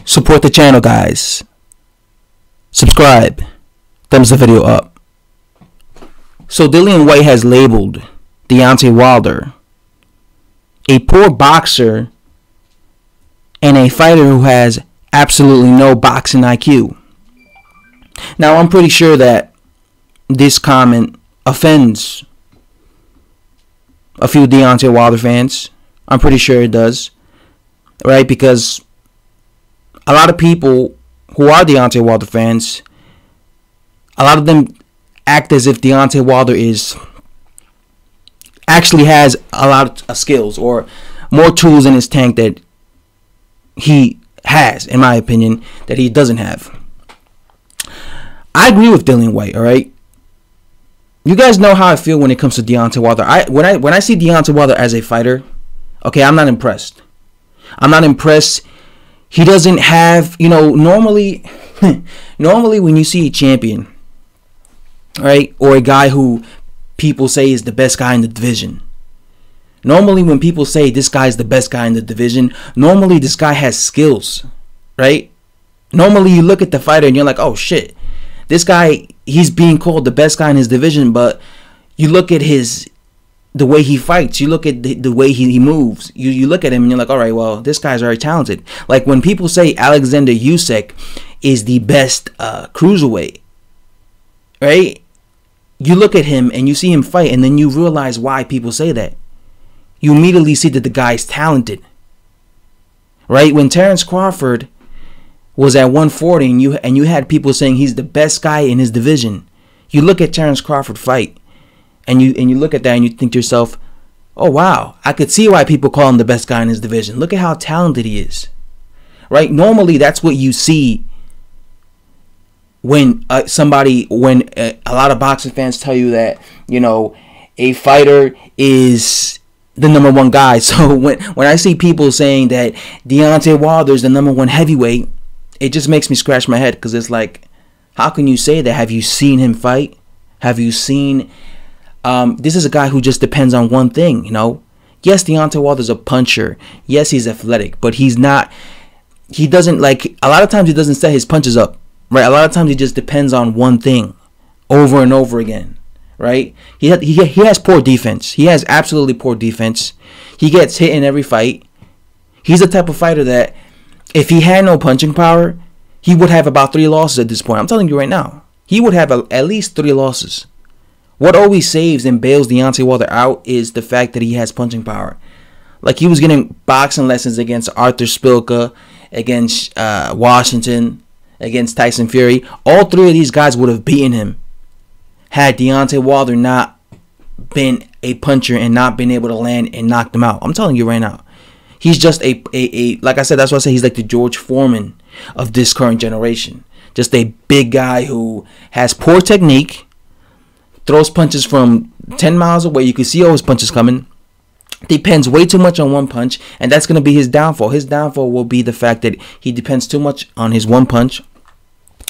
Support the channel, guys. Subscribe. Thumbs the video up. So Dillian Whyte has labeled Deontay Wilder a poor boxer and a fighter who has absolutely no boxing IQ. Now, I'm pretty sure that this comment offends a few Deontay Wilder fans. I'm pretty sure it does, right? Because a lot of people who are Deontay Wilder fans, a lot of them act as if Deontay Wilder actually has a lot of skills or more tools in his tank that he has, in my opinion, that he doesn't have. I agree with Dillian Whyte, all right? You guys know how I feel when it comes to Deontay Wilder. When I see Deontay Wilder as a fighter, okay, I'm not impressed. I'm not impressed. He doesn't have, normally when you see a champion, right, or a guy who people say is the best guy in the division, normally when people say this guy is the best guy in the division, normally this guy has skills, right? Normally you look at the fighter and you're like, oh shit, this guy, he's being called the best guy in his division, but you look at the way he fights, you look at the way he moves, you look at him and you're like, all right, well, this guy's very talented. Like when people say Alexander Usyk is the best cruiserweight, right? You look at him and you see him fight, and then you realize why people say that. You immediately see that the guy's talented, right? When Terrence Crawford was at 140 and you had people saying he's the best guy in his division, you look at Terrence Crawford fight, and you look at that and you think to yourself, oh wow, I could see why people call him the best guy in his division. Look at how talented he is, right? Normally that's what you see when a lot of boxing fans tell you that, a fighter is the #1 guy. So when I see people saying that Deontay Wilder is the #1 heavyweight, it just makes me scratch my head, because it's like, how can you say that? Have you seen him fight? Have you seen... this is a guy who just depends on one thing, Yes, Deontay Wilder's a puncher. Yes, he's athletic, but he doesn't, like, a lot of times he doesn't set his punches up, right? A lot of times he just depends on one thing over and over again, right? He has poor defense. He has absolutely poor defense. He gets hit in every fight. He's the type of fighter that if he had no punching power, he would have about 3 losses at this point. I'm telling you right now. He would have at least 3 losses. What always saves and bails Deontay Wilder out is the fact that he has punching power. Like, he was getting boxing lessons against Arthur Spilka, against Washington, against Tyson Fury. All 3 of these guys would have beaten him had Deontay Wilder not been a puncher and not been able to land and knock them out. I'm telling you right now. He's just like I said, that's why I say he's like the George Foreman of this current generation. Just a big guy who has poor technique, throws punches from 10 miles away. You can see all his punches coming. Depends way too much on one punch, and that's going to be his downfall. His downfall will be the fact that he depends too much on his one punch,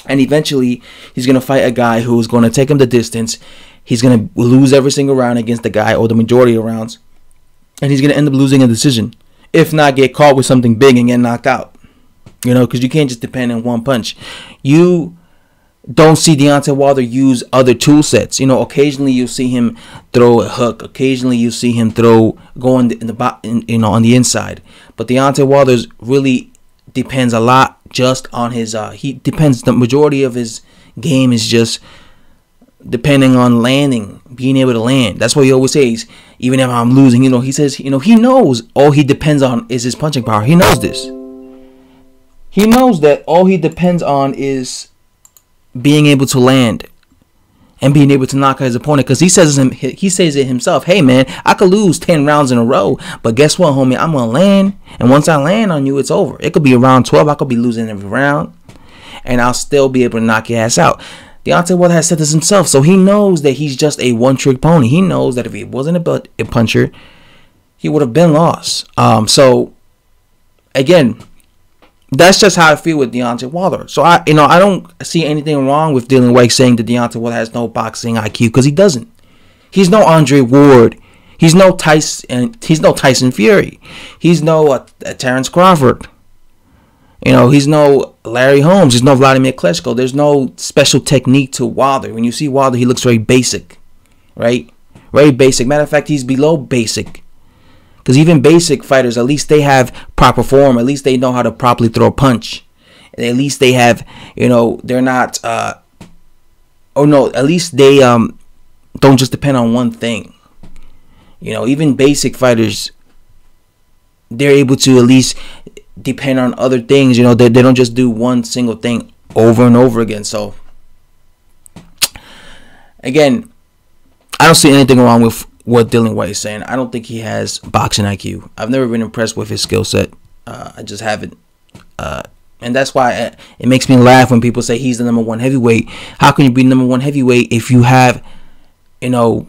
and eventually he's going to fight a guy who's going to take him the distance. He's going to lose every single round against the guy, or the majority of rounds, and he's going to end up losing a decision, if not get caught with something big and get knocked out. Because you can't just depend on one punch. You don't see Deontay Wilder use other tool sets. Occasionally you'll see him throw a hook. Occasionally you see him go on the inside. But Deontay Wilder really depends a lot just on his. The majority of his game is just depending on landing, being able to land. That's what he always says. Even if I'm losing, he says, he knows all he depends on is his punching power. He knows this. He knows that all he depends on is being able to land and being able to knock out his opponent, because he says it himself. Hey man, I could lose 10 rounds in a row, but guess what, homie? I'm gonna land, and once I land on you, it's over. It could be around 12. I could be losing every round, and I'll still be able to knock your ass out. Deontay Wilder has said this himself, so he knows that he's just a one-trick pony. He knows that if he wasn't a puncher, he would have been lost. So again, that's just how I feel with Deontay Wilder. So I don't see anything wrong with Dillian Whyte saying that Deontay Wilder has no boxing IQ, because he doesn't. He's no Andre Ward. He's no Tyson Fury. He's no Terrence Crawford. You know, he's no Larry Holmes. He's no Vladimir Klitschko. There's no special technique to Wilder. When you see Wilder, he looks very basic, right? Very basic. Matter of fact, he's below basic. Because even basic fighters, at least they have proper form. At least they know how to properly throw a punch. And at least they have, you know, they're not, at least they don't just depend on one thing. You know, even basic fighters, they're able to at least depend on other things. You know, they don't just do one single thing over and over again. So, again, I don't see anything wrong with what Dillian Whyte is saying. I don't think he has boxing IQ. I've never been impressed with his skill set. I just haven't. And that's why it makes me laugh when people say he's the #1 heavyweight. How can you be #1 heavyweight if you have, you know,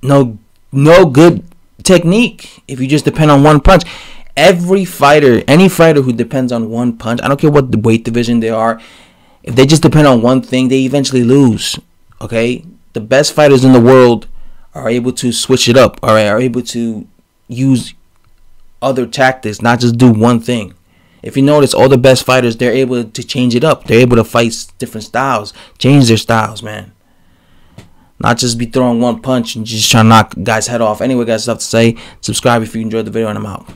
no good technique? If you just depend on one punch. Every fighter, any fighter who depends on one punch, I don't care what the weight division they are, if they just depend on one thing, they eventually lose. Okay? The best fighters in the world are able to switch it up, all right? Are able to use other tactics, not just do one thing. If you notice, all the best fighters, they're able to change it up. They're able to fight different styles, change their styles, man. Not just be throwing one punch and just trying to knock guys' head off. Anyway, guys, stuff to say. Subscribe if you enjoyed the video, and I'm out.